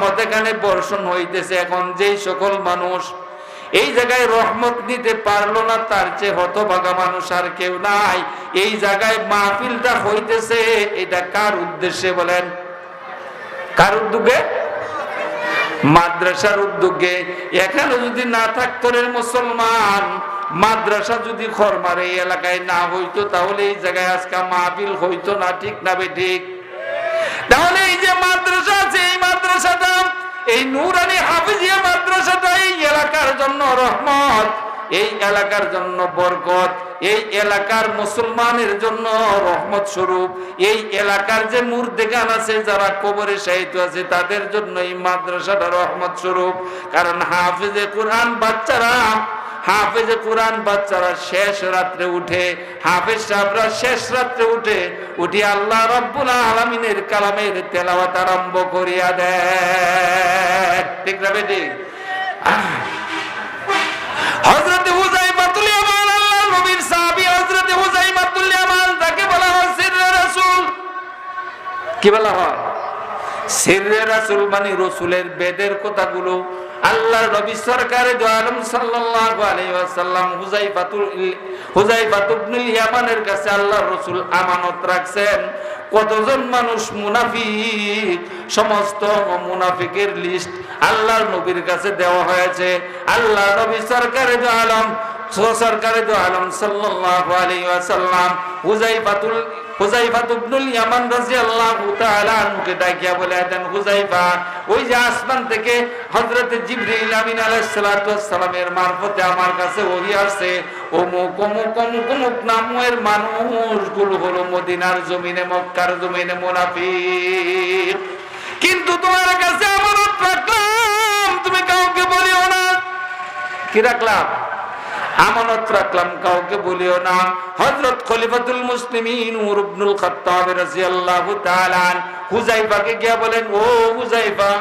রহমত এখানে বর্ষণ হইতেছে। এখন যেই সকল মানুষ এই জায়গায় রহমত নিতে পারলো না, তার চেয়ে হতভাগা মানুষ আর কেউ নাই। এই জায়গায় মাহফিলটা হইতেছে, এটা কার উদ্দেশ্যে বলেন? কার উদ্যোগে? মাদ্রাসার উদ্যোগে। এখানে যদি না থাকতো রে মুসলমান, মাদ্রাসা যদি খরমার এই এলাকায় না হইতো, তাহলে এই জায়গায় আজকে মাহফিল হইতো না। ঠিক না বেঠিক? তাহলে এই যে মাদ্রাসা আছে, এই মাদ্রাসাটা, এই নূরানী হাফিজিয়া মাদ্রাসাটা এই এলাকার জন্য রহমত, এই এলাকার জন্য বরকত, এই এলাকার মুসলমানের জন্য রহমত স্বরূপ। এই এলাকার যে মুর্দেগান আছে, যারা কবরে শায়িত আছে, তাদের জন্য এই মাদ্রাসাটা রহমত স্বরূপ। কারণ হাফেজে কোরআন বাচ্চারা শেষ রাত্রে উঠে, হাফেজ সাহেবরা শেষ রাত্রে উঠে আল্লাহ রাব্বুল আলামিনের কালামের তেলাওয়াত আরম্ভ করিয়া দেয়। ঠিক না বেটি? হযরত হুযায়ফাতুল ইয়ামান, আল্লাহর নবীর সাহাবী হযরত হুযায়ফাতুল ইয়ামান, যাকে বলা হয় সিররে রাসূল। কি বলা হয়? সিররে রাসূল মানে রাসূলের বেদের কথাগুলো আল্লাহর নবী সরকারে দু আলম সাল্লাল্লাহু আলাইহি ওয়াসাল্লাম হুযায়ফা ইবনুল ইয়ামানের কাছে আল্লাহর রাসূল আমানত রাখছেন। কতজন মানুষ মুনাফিক, সমস্ত মুনাফিকের লিস্ট আল্লাহর নবীর কাছে দেওয়া হয়েছে। আল্লাহর নবী সরকারে দু আলম সাল্লাল্লাহু আলাইহি ওয়াসাল্লাম হুযায়ফা ইবনুল ইয়ামান রাদিয়াল্লাহু তাআলা আনহুকে ডাকিয়া বলে দেন, হুযায়ফা, ওই যে আসমান থেকে হযরত জিবরিল আমিন আলাইহিস সালাতু ওয়াস সালামের মারফতে আমার কাছে ওহী আসছে, অমুক নামের মানুষগুলো হলো মদিনার জমিনে, মক্কার জমিনে মুনাফিক। কিন্তু তোমার কাছে আমানত রাখলাম, তুমি কাউকে বলিও না। কি রাখলাম? আমানত রাখলাম, কাউকে বলিও না। হযরত খলিফাতুল মুসলিমিন উমর ইবনুল খাত্তাব রাদিয়াল্লাহু তাআলা হুযায়ফাকে গিয়া বলেন, ও হুযায়ফা,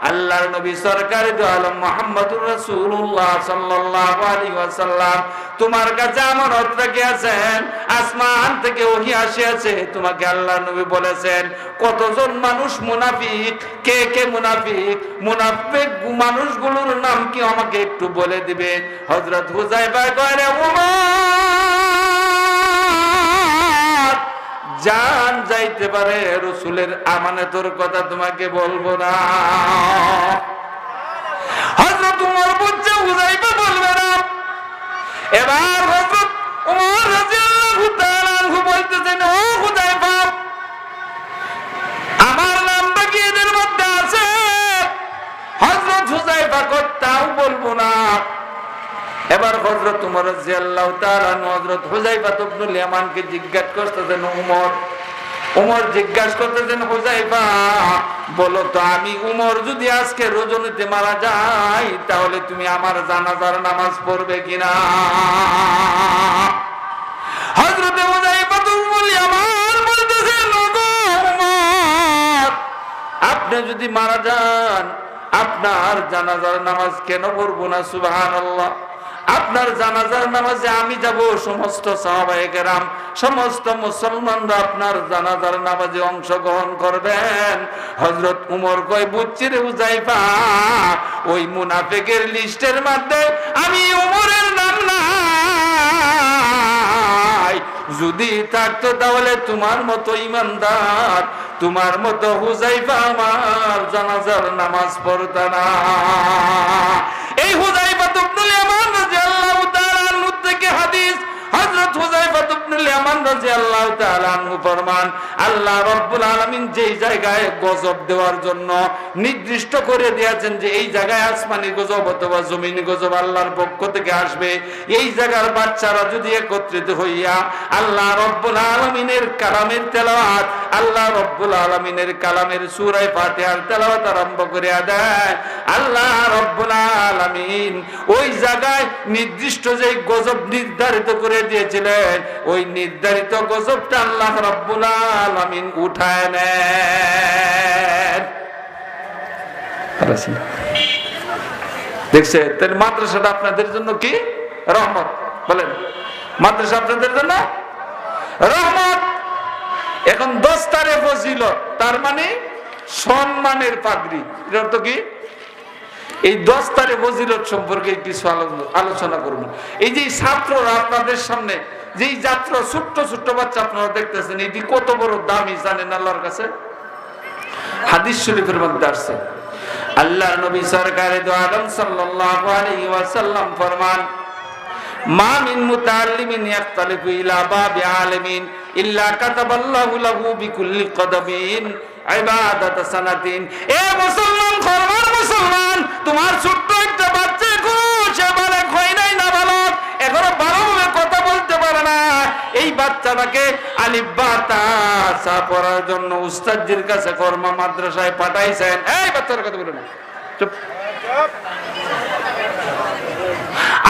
আল্লাহর নবী সরকারে দু আলম মুহাম্মদুর রাসূলুল্লাহ সাল্লাল্লাহু আলাইহি ওয়াসাল্লাম তোমার কাছে আমানত রেখেছেন, আসমান থেকে ওহী আসিয়াছে, তোমাকে আল্লাহর নবী বলেছেন কতজন মানুষ মুনাফিক। কে কে মুনাফিক? মুনাফিক মানুষগুলোর নাম কি আমাকে একটু বলে দিবে? হযরত হুযায়ফা কয়, রে উমর, জান যাইতে পারে, রাসূলের আমানতের কথা তোমাকে বলবো না। হযরত উমর বুঝছে হুযায়ফা বলবে না। এবার হযরত উমর রাদিয়াল্লাহু তাআলা আনহু বলতেছেন, ও হুযায়ফা, আমার নামটা কি এদের মধ্যে আছে? হযরত হুযায়ফা কথাও বলবো না। এবার হযরত উমর রাদিয়াল্লাহু তাআলা হযরত হুযায়ফা ইবনুল ইয়ামানকে জিজ্ঞাসা করতেছেন, উমর জিজ্ঞাসা করতেছেন, হুযায়ফা বলো তো, আমি উমর যদি আজকে রজনীতে মারা যাই, তাহলে তুমি আমার জানাজার নামাজ পড়বে কিনা? হযরত হুযায়ফা ইবনুল ইয়ামান বলতেছেন, ওগো উমর, আপনি যদি মারা যান, আপনার জানাজার নামাজ কেন পড়বো না? সুবহানাল্লাহ। আপনার জানাজার নামাজে আমি যাব, সমস্ত সাহাবায়ে কেরাম, সমস্ত মুসলমানরা আপনার জানাজার নামাজে অংশগ্রহণ করবেন। হযরত উমর কয়, বুঝছি রে হুযায়ফা, ওই মুনাফিকের লিস্টের মধ্যে আমি উমরের নাম নাই। যদি থাকতো তাহলে তোমার মতো ইমানদার, তোমার মতো হুযায়ফা আমার জানাজার নামাজ পড়তো না। এই হুযায়ফা ইবনুল ইয়ামান রাদিয়াল্লাহু তাআলা আনহু থেকে হাদিস, হযরত হুযায়ফা ইবনুল ইয়ামান রাদিয়াল্লাহু তাআলা আনহু ফরমান, আল্লাহ রাব্বুল আলামিন যেই জায়গায় গজব দেওয়ার জন্য নির্দিষ্ট করে দিয়েছেন যে এই জায়গায় আসমানি গজব অথবা জমিনি গজব আল্লাহর পক্ষ থেকে আসবে, এই জায়গার বাচ্চারা যদি একত্রিত হইয়া আল্লাহ রাব্বুল আলামিনের কালামের তেলাওয়াত, আল্লাহ রাব্বুল আলামিনের কালামের সূরা ফাতিহার তেলাওয়াত আরম্ভ করে দেয়, আল্লাহ রাব্বুল আলামিন ওই জায়গায় নির্দিষ্ট যে গজব নির্ধারিত করে দিয়েছিলেন, ওই নির্ধারিত গজবটা আল্লাহ রাব্বুল আলামিন উঠায় নেন। দেখছে, তাহলে মাদ্রাসাটা আপনাদের জন্য কি রহমত? বলেন, মাদ্রাসা আপনাদের জন্য রহমত। এখন 10 তারে ফজিলত, তার মানে সম্মানের পাগড়ি। এর অর্থ কি? এই 10 তারিখ ফজিলত সম্পর্কে কিছু আলোচনা করব। এই যে ছাত্ররা আপনাদের সামনে যেই যাত্রা, ছোট্ট ছোট্ট বাচ্চা আপনারা দেখতেছেন, এটি কত বড় দামি জানেন আল্লাহর কাছে? হাদিস শরীফের মধ্যে আসছে, আল্লাহর নবী সরকারে দো আলম সাল্লাল্লাহু আলাইহি ওয়াসাল্লাম ফরমান, মা মিন মুতাআল্লিমিন ইয়াখতালিফু ইলা বাবি আলিমিন ইল্লা কাতাবাল্লাহু লাহু বিকুল্লি কদমিন ইবাদাত সানাতিন। এ মুসলমান, ফরমান মুসলমান, তোমার ছোট্ট একটা বাচ্চা সে বালক হয় নাই, না বালক, এখনো ভালোভাবে কথা বলতে পারে না, এই বাচ্চাটাকে আলিফ বা তা সা পড়ার জন্য উস্তাদজির কাছে কর্মা মাদ্রাসায় পাঠাইছেন। এই বাচ্চার কথা বলে না, চুপ।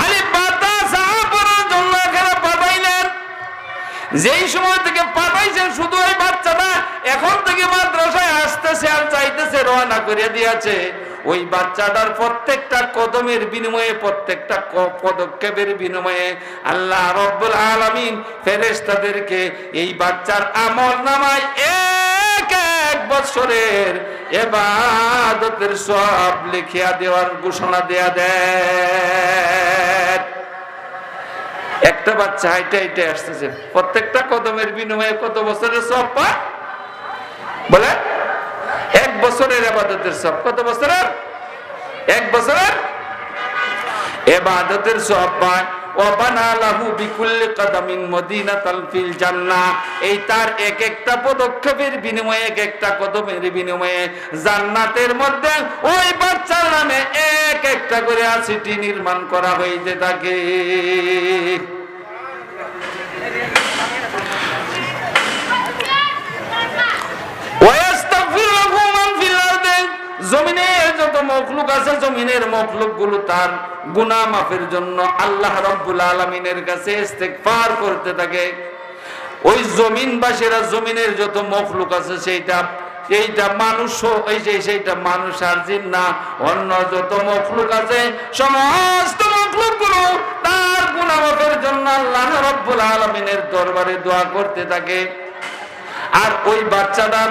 আলিফ বা তা সা পড়ার জন্য এখানে পাঠাইলেন। যেই সময় থেকে পাঠাইছেন, শুধু এই বাচ্চাটা এখন থেকে মাদ্রাসায় আসতেছে আর চাইতেছে, রওনা করে দিয়েছে। ওই বাচ্চাটার প্রত্যেকটা কদমের বিনিময়ে, প্রত্যেকটা পদক্ষেপের বিনিময়ে আল্লাহ রাব্বুল আলামিন ফেরেশতাদেরকে এই বাচ্চার আমলনামায় এক বছরের ইবাদতের সওয়াব লিখিয়া দেওয়ার ঘোষণা দেয়া দেয়। একটা বাচ্চা হাইটে হাইটে আসতেছে, প্রত্যেকটা কদমের বিনিময়ে কত বছরের সওয়াব পায়? বলে 1 বছরের ইবাদতের সওয়াব। কত বছরের? 1 বছরের ইবাদতের সওয়াব পায়। ওয়াবানা লাহু বিকুল্লি কদমিন মদিনাতাল ফিল জান্নাহ। এই তার এক একটা পদক্ষেপের বিনিময়ে, এক একটা কদমের বিনিময়ে জান্নাতের মধ্যে ওই বাচ্চার নামে এক একটা করে সিটি নির্মাণ করা হইতে থাকে। জমিনের যত মখলুক আছে, জমিনের মখলুক গুলো তার গুনাহ মাফের জন্য আল্লাহ রাব্বুল আলামিনের কাছে ইস্তিগফার করতে থাকে। ওই জমিনবাসীরা, জমিনের যত মখলুক আছে, সেইটা মানুষ, সেইটা মানুষ আর জিন না, অন্য যত মখলুক আছে, সমস্ত মখলুক গুলো তার গুনাহ মাফের জন্য আল্লাহ রাব্বুল আলামিনের দরবারে দোয়া করতে থাকে। আর ওই বাচ্চাটা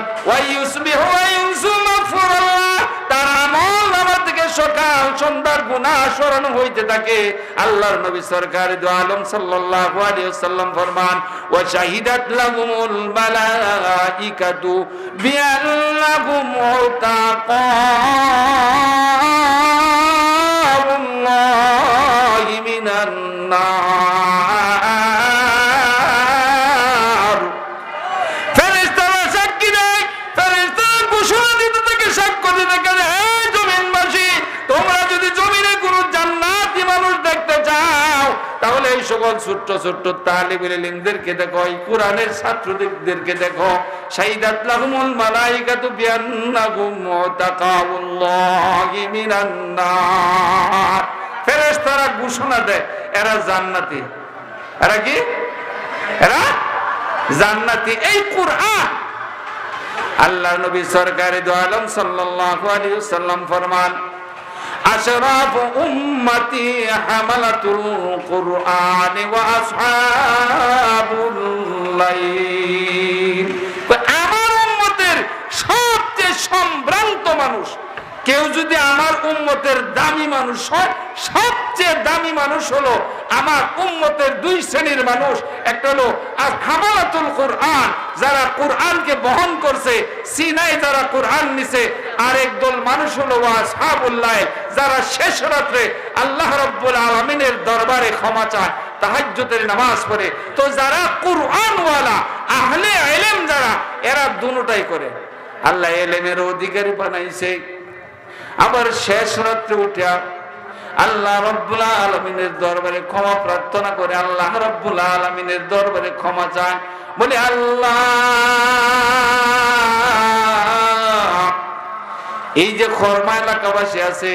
তার আমলনামা থেকে সকাল সন্ধ্যার গুনাহ স্মরণ হইতে থাকে। আল্লাহর নবী সরকার দো আলম সাল্লাল্লাহু আলাইহি ওয়াসাল্লাম ফরমান, ওয়া শাহিদাত লাহুমুল মালাইকাতু বিআন্নাহুম মুতাকাবুল্লাহি মিনান নার। ফেরেশতারা সাক্ষী দেয়, ফেরেশতারা ঘোষণা দিতে থাকে, সাক্ষ্য দিতে থাকে, হে জমিনবাসী, তোমরা যদি জমিনে কোনো জান্নাতি মানুষ দেখতে চাও, তাহলে এই সকল ছোট্ট ছোট্ট তালিবুল ইলমদেরকে দেখো, এই কোরআনের ছাত্রদেরকে দেখো। শাহিদাত লাহুমুল মালাইকাতু বিআন্নাহুম মুতাকাবুল্লাহি মিনান নার। ফেরেশতারা ঘোষণা দেয়, এরা জান্নাতি। এরা কি? এরা জান্নাতি। এই কুরআন আল্লাহর নবী সরকারে দো আলম সাল্লাল্লাহু আলাইহি ওয়াসাল্লাম ফরমান, আশরাফু উম্মতি হামালাতুল কুরআন ওয়া আসহাবুল লাইল। আমার উম্মতের সবচেয়ে সম্ভ্রান্ত মানুষ, কেউ যদি আমার উম্মতের দামি মানুষ হয়, সবচেয়ে দামি মানুষ হলো আমার উম্মতের 2 শ্রেণীর মানুষ। একটা হলো হামালাতুল কুরআন, যারা কুরআনকে বহন করছে, সিনায় যারা কুরআন নিছে। আর একদল মানুষ হলো আসহাবুল লাইল, যারা শেষ রাতে আল্লাহ রাব্বুল আলামিনের দরবারে ক্ষমা চায়, তাহাজ্জুদের নামাজ পড়ে। তো যারা কুরআন ওয়ালা আহলে ইলম যারা, এরা দুটোটাই করে। আল্লাহ ইলমের অধিকারী বানাইছে। আবার শেষ রাত্রে উঠা আল্লাহ রাব্বুল আলামিনের দরবারে ক্ষমা প্রার্থনা করে, আল্লাহ রাব্বুল আলামিনের দরবারে ক্ষমা চায়, বলে আল্লাহ, এই যে খরমা এলাকাবাসী আছে,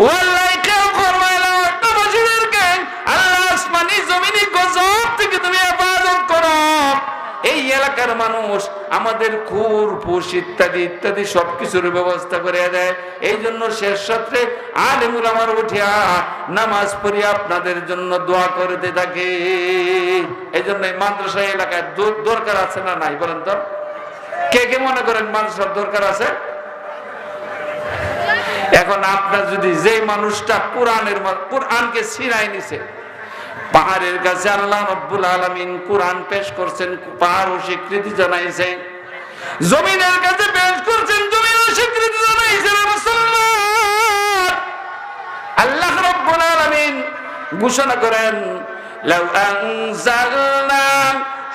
ও আল্লাহ, কেউ খরমা এলাকাবাসীদেরকে আল্লাহ আসমানি জমিনি গজব থেকে তুমি হেফাজত করো। এই এলাকার মানুষ আমাদের খুর ফুস ইত্যাদি ইত্যাদি সবকিছুর ব্যবস্থা করে দেয়। এই জন্য শেষ রাত্রে আলেম উলামারা উঠিয়া নামাজ পড়িয়া আপনাদের জন্য দোয়া করতে থাকে। এই জন্য মাদ্রাসা এলাকায় দরকার আছে না নাই বলেন তো? কে কে মনে করেন মাদ্রাসার দরকার আছে? এখন আপনার যদি যে মানুষটা কোরআনকে ছিনাই নিছে, পাহাড়ের কাছে আল্লাহ রাব্বুল আলামিন কোরআন পেশ করছেন, পাহাড়ও স্বীকৃতি জানাইছে, জমিনের কাছে পেশ করছেন, জমিনও স্বীকৃতি জানাইছে। মুসলমান, আল্লাহ রাব্বুল আলামিন ঘোষণা করেন, লাউ আনজালনা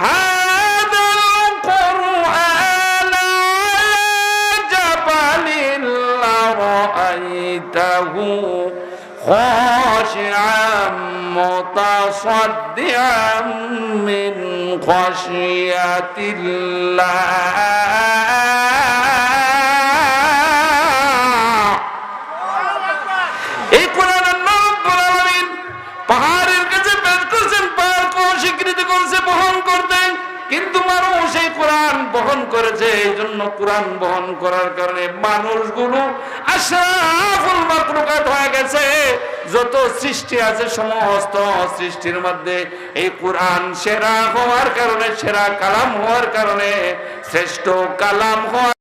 হাদাল কুরআনা জাবালিন লারাআইতাহু খাশিআম মুতাসাদ্দিআম মিন খাশিয়াতিল্লাহ। এই কোরআন আল্লাহ রাব্বুল আলামিন পাহাড়ের কাছে পেশ করছেন, পাহাড়কে স্বীকৃতি করেছে বহন করতেন, কিন্তু মানুষ এই কোরআন বহন করেছে। এই জন্য কোরআন বহন করার কারণে মানুষগুলো আশরাফুল মাখলুকাত হয়ে গেছে। যত সৃষ্টি আছে সমস্ত সৃষ্টির মধ্যে এই কোরআন সেরা হওয়ার কারণে, সেরা কালাম হওয়ার কারণে, শ্রেষ্ঠ কালাম হওয়ার